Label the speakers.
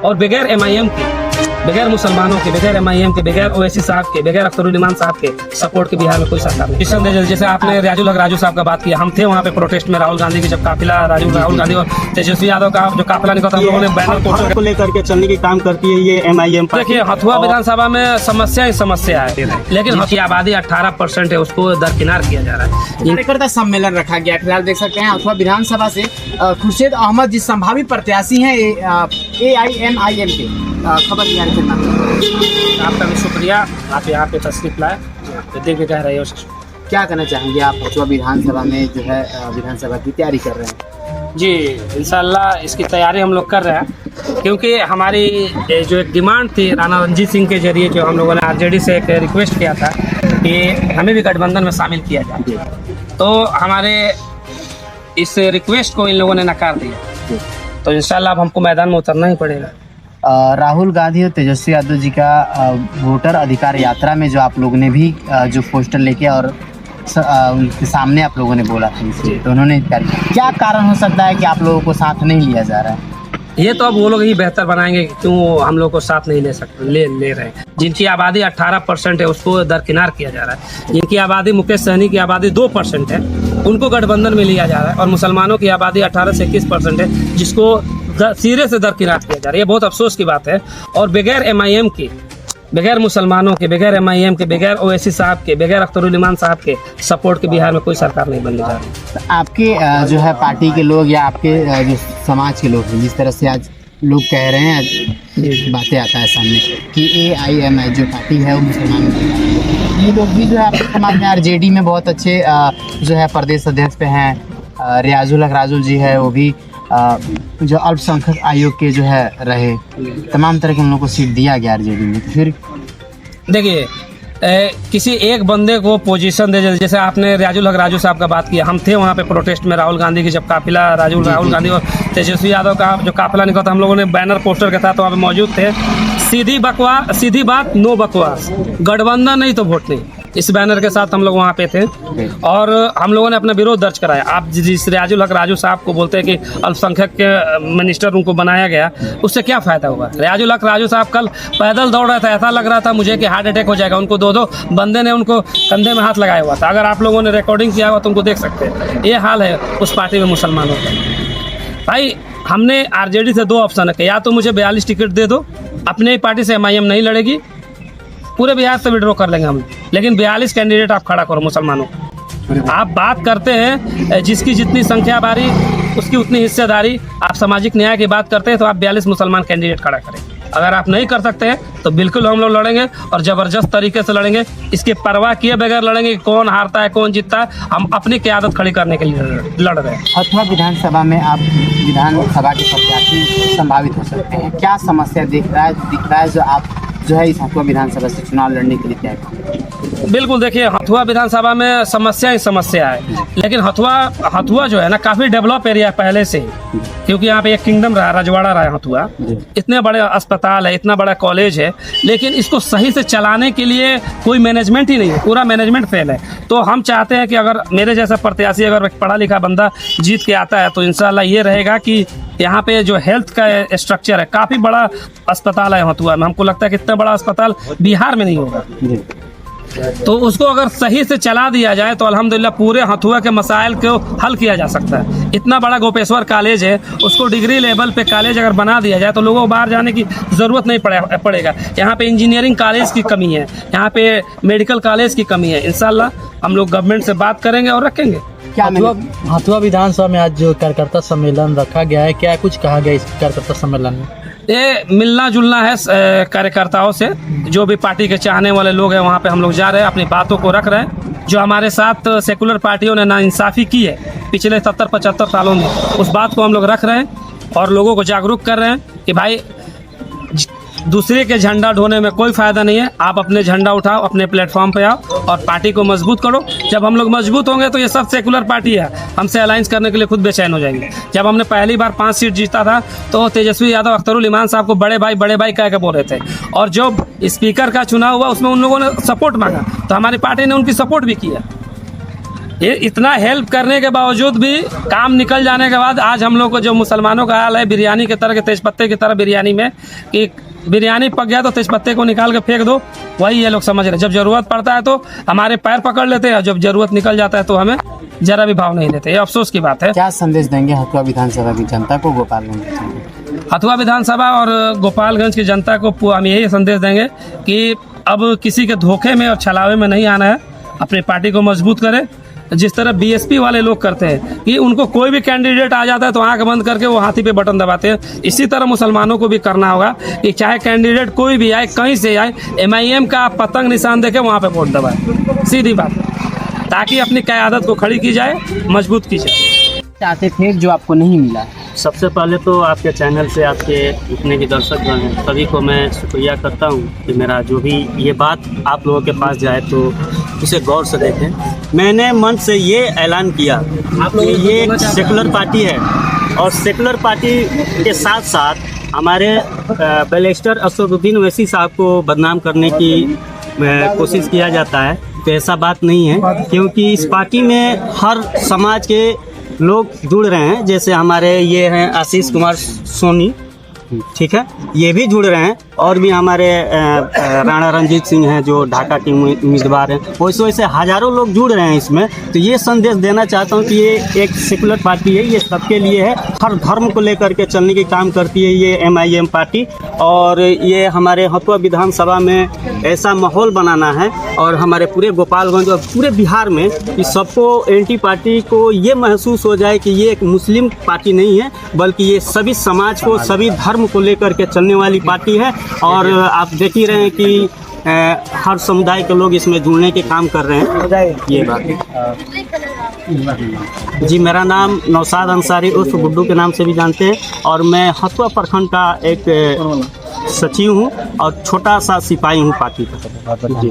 Speaker 1: और बगैर MIM के, बगैर मुसलमानों के, बगैर MIM के, बगैर ओवैसी साहब के, बगैर अख्तरुल इमान साहब के सपोर्ट के बिहार में कोई सरकार नहीं। जैसे आपने राजू साहब का बात किया, हम थे वहाँ पे प्रोटेस्ट में राहुल गांधी की जब काफिला राहुल गांधी और तेजस्वी यादव का जो काफिला निकला था, हम लोगों ने बैनर पोस्टर
Speaker 2: को लेकर के चलने की काम करती है ये MIM।
Speaker 1: देखिए हथुआ विधानसभा में समस्या ही समस्या है, लेकिन हथुआ आबादी 18% है, उसको दरकिनार किया जा रहा है।
Speaker 3: कार्यकर्ता सम्मेलन रखा गया। फिलहाल देख सकते हैं हथुआ विधानसभा से खुर्शीद अहमद जिस संभावित प्रत्याशी हैं AIMIM के खबर जारी करना।
Speaker 1: आपका भी शुक्रिया, आप यहाँ पे तशरीफ लाए, तो देख के कह रहे हो।
Speaker 3: क्या कहना चाहेंगे आप हथुआ विधानसभा में जो है विधानसभा की तैयारी कर रहे हैं?
Speaker 1: जी इंशाल्लाह इसकी तैयारी हम लोग कर रहे हैं, क्योंकि हमारी जो एक डिमांड थी राणा रणजीत सिंह के जरिए, जो हम लोगों ने RJD से एक रिक्वेस्ट किया था कि हमें भी गठबंधन में शामिल किया जाए, तो हमारे इस रिक्वेस्ट को इन लोगों ने नकार दिया। तो इंशाल्लाह अब हमको मैदान में उतरना ही पड़ेगा।
Speaker 3: राहुल गांधी और तेजस्वी यादव जी का वोटर अधिकार यात्रा में जो आप लोगों ने भी जो पोस्टर लेके और उनके सामने आप लोगों ने बोला था, तो उन्होंने क्या कारण हो सकता है कि आप लोगों को साथ नहीं लिया जा रहा है?
Speaker 1: ये तो अब वो लोग ही बेहतर बनाएंगे कि क्यों हम लोग को साथ नहीं ले सकते, ले रहे हैं। जिनकी आबादी 18% है उसको दरकिनार किया जा रहा है। जिनकी आबादी मुकेश सहनी की आबादी 2% है उनको गठबंधन में लिया जा रहा है, और मुसलमानों की आबादी 18 से 21% है जिसको सिरे से दरकिनार किया जा रहा है। ये बहुत अफसोस की बात है। और बगैर MIM के, बगैर मुसलमानों के, बगैर MIM के, बगैर ओवैसी साहब के, बगैर अख्तरुल इमान साहब के सपोर्ट के बिहार में कोई सरकार नहीं बनने जा रही।
Speaker 3: आपके जो है पार्टी के लोग या आपके जो समाज के लोग हैं, जिस तरह से आज लोग कह रहे हैं, बातें आता है सामने कि AIMI जो पार्टी है वो मुसलमानों की, ये लोग भी जो है आपके समाज में RJD में बहुत अच्छे जो है प्रदेश अध्यक्ष पे हैं। रियाजुल जी है, वो भी जो अल्पसंख्यक आयोग के जो है रहे, तमाम तरह के उन लोगों को सीट दिया गया RJD में। तो फिर देखिए
Speaker 1: किसी एक बंदे को पोजीशन दे, जैसे आपने राजू साहब का बात किया, हम थे वहाँ पे प्रोटेस्ट में राहुल गांधी की जब काफिला राहुल गांधी और तेजस्वी यादव का जो काफिला निकला था, हम लोगों ने बैनर पोस्टर के साथ वहाँ पे मौजूद थे। सीधी बात, नो बकवास, गठबंधन नहीं तो वोट नहीं, इस बैनर के साथ हम लोग वहाँ पे थे और हम लोगों ने अपना विरोध दर्ज कराया। आप जिस राजू साहब को बोलते हैं कि अल्पसंख्यक के मिनिस्टर उनको बनाया गया, उससे क्या फ़ायदा होगा? राजू साहब कल पैदल दौड़ रहा था, ऐसा लग रहा था मुझे कि हार्ट अटैक हो जाएगा। उनको दो बंदे ने उनको कंधे में हाथ लगाया हुआ था। अगर आप लोगों ने रिकॉर्डिंग किया हुआ तो उनको देख सकते हैं। ये हाल है उस पार्टी में मुसलमानों का। भाई हमने RJD से 2 ऑप्शन है, या तो मुझे 42 टिकट दे दो, अपने ही पार्टी से MIM नहीं लड़ेगी, पूरे बिहार से विड्रॉ कर लेंगे हम, लेकिन 42 कैंडिडेट आप खड़ा करो मुसलमानों। आप बात करते हैं जिसकी जितनी संख्या बारी उसकी उतनी हिस्सेदारी, आप सामाजिक न्याय की बात करते हैं तो आप 42 मुसलमान कैंडिडेट खड़ा करें। अगर आप नहीं कर सकते हैं तो बिल्कुल हम लोग लड़ेंगे और ज़बरदस्त तरीके से लड़ेंगे। इसके परवाह किए बगैर लड़ेंगे कि कौन हारता है कौन जीतता है। हम अपनी क़यादत खड़ी करने के लिए लड़ रहे हैं।
Speaker 3: हथुआ विधानसभा में आप विधानसभा के प्रत्याशी संभावित हो सकते हैं, क्या समस्या दिख रहा है जो आप जो है इस हथुआ विधानसभा से चुनाव लड़ने के लिए तैयार करें?
Speaker 1: बिल्कुल, देखिए हथुआ विधानसभा में समस्या ही समस्या है, लेकिन हथुआ जो है ना काफ़ी डेवलप एरिया है पहले से ही, क्योंकि यहाँ पे एक किंगडम रहा, रजवाड़ा रहा है हथुआ। इतने बड़े अस्पताल है, इतना बड़ा कॉलेज है, लेकिन इसको सही से चलाने के लिए कोई मैनेजमेंट ही नहीं है, पूरा मैनेजमेंट फेल है। तो हम चाहते हैं कि अगर मेरे जैसा प्रत्याशी अगर पढ़ा लिखा बंदा जीत के आता है तो इंशाल्लाह ये रहेगा कि यहाँ पे जो हेल्थ का स्ट्रक्चर है, काफ़ी बड़ा अस्पताल है हथुआ में। हमको लगता है कि इतना बड़ा अस्पताल बिहार में नहीं होगा, तो उसको अगर सही से चला दिया जाए तो अल्हम्दुलिल्लाह पूरे हथुआ के मसाइल को हल किया जा सकता है। इतना बड़ा गोपेश्वर कॉलेज है, उसको डिग्री लेवल पे कॉलेज अगर बना दिया जाए तो लोगों को बाहर जाने की ज़रूरत नहीं पड़ेगा। यहाँ पे इंजीनियरिंग कॉलेज की कमी है, यहाँ पे मेडिकल कॉलेज की कमी है। इंशाल्लाह हम लोग गवर्नमेंट से बात करेंगे और रखेंगे।
Speaker 4: हथुआ विधानसभा में आज जो कार्यकर्ता सम्मेलन रखा गया है, क्या कुछ कहा गया इस कार्यकर्ता सम्मेलन में?
Speaker 1: ये मिलना जुलना है कार्यकर्ताओं से, जो भी पार्टी के चाहने वाले लोग हैं वहाँ पे हम लोग जा रहे हैं, अपनी बातों को रख रहे हैं। जो हमारे साथ सेकुलर पार्टियों ने नाइंसाफ़ी की है पिछले 70-75 सालों में, उस बात को हम लोग रख रहे हैं और लोगों को जागरूक कर रहे हैं कि भाई दूसरे के झंडा ढोने में कोई फ़ायदा नहीं है। आप अपने झंडा उठाओ, अपने प्लेटफॉर्म पे आओ और पार्टी को मजबूत करो। जब हम लोग मजबूत होंगे तो ये सब सेकुलर पार्टी है, हमसे अलायंस करने के लिए खुद बेचैन हो जाएंगे। जब हमने पहली बार 5 सीट जीता था तो तेजस्वी यादव अख्तरुल इमान साहब को बड़े भाई कह के बोल रहे थे, और जब स्पीकर का चुनाव हुआ उसमें उन लोगों ने सपोर्ट मांगा तो हमारी पार्टी ने उनकी सपोर्ट भी किया। ये इतना हेल्प करने के बावजूद भी काम निकल जाने के बाद आज हम लोग को जो मुसलमानों का हाल है बिरयानी की तरह के तेजपत्ते की तरह बिरयानी में कि बिरयानी पक गया तो तेजपत्ते को निकाल के फेंक दो, वही ये लोग समझ रहे। जब ज़रूरत पड़ता है तो हमारे पैर पकड़ लेते हैं, जब ज़रूरत निकल जाता है तो हमें ज़रा भी भाव नहीं देते। ये अफसोस की बात है।
Speaker 3: क्या संदेश देंगे हथुआ विधानसभा की जनता को, गोपालगंज की जनता को?
Speaker 1: हथुआ विधानसभा और गोपालगंज की जनता को हम यही संदेश देंगे कि अब किसी के धोखे में और छलावे में नहीं आना है, अपनी पार्टी को मजबूत करें। जिस तरह बीएसपी वाले लोग करते हैं कि उनको कोई भी कैंडिडेट आ जाता है तो आंख बंद करके वो हाथी पे बटन दबाते हैं, इसी तरह मुसलमानों को भी करना होगा कि चाहे कैंडिडेट कोई भी आए, कहीं से आए, MIM का पतंग निशान देके वहाँ पे वोट दबाए, सीधी बात, ताकि अपनी क़यादत को खड़ी की जाए, मजबूत की जाए।
Speaker 3: चाहते थे जो आपको नहीं मिला?
Speaker 2: सबसे पहले तो आपके चैनल से आपके इतने भी दर्शक जो हैं सभी को मैं शुक्रिया करता हूं कि मेरा जो भी ये बात आप लोगों के पास जाए तो उसे गौर से देखें। मैंने मन से ये ऐलान किया कि ये एक सेकुलर पार्टी है और सेकुलर पार्टी के साथ साथ हमारे बैरिस्टर असदुद्दीन ओवैसी साहब को बदनाम करने की कोशिश किया जाता है, तो ऐसा बात नहीं है, क्योंकि इस पार्टी में हर समाज के लोग जुड़ रहे हैं। जैसे हमारे ये हैं आशीष कुमार सोनी, ठीक है, ये भी जुड़ रहे हैं, और भी हमारे राणा रंजीत सिंह हैं जो ढाका के उम्मीदवार हैं, वैसे वैसे हज़ारों लोग जुड़ रहे हैं इसमें। तो ये संदेश देना चाहता हूँ कि ये एक सेकुलर पार्टी है, ये सबके लिए है, हर धर्म को लेकर के चलने की काम करती है ये MIM पार्टी। और ये हमारे हथुआ विधानसभा में ऐसा माहौल बनाना है और हमारे पूरे गोपालगंज और पूरे बिहार में कि सबको एंटी पार्टी को ये महसूस हो जाए कि ये एक मुस्लिम पार्टी नहीं है, बल्कि ये सभी समाज को, सभी धर्म को लेकर के चलने वाली पार्टी है। और आप देख ही रहे हैं कि हर समुदाय के लोग इसमें जुड़ने के काम कर रहे हैं। ये बात जी, मेरा नाम नौशाद अंसारी उर्फ गुड्डू के नाम से भी जानते हैं, और मैं हथुआ प्रखंड का एक सचिव हूँ और छोटा सा सिपाही हूँ पार्टी का। जी।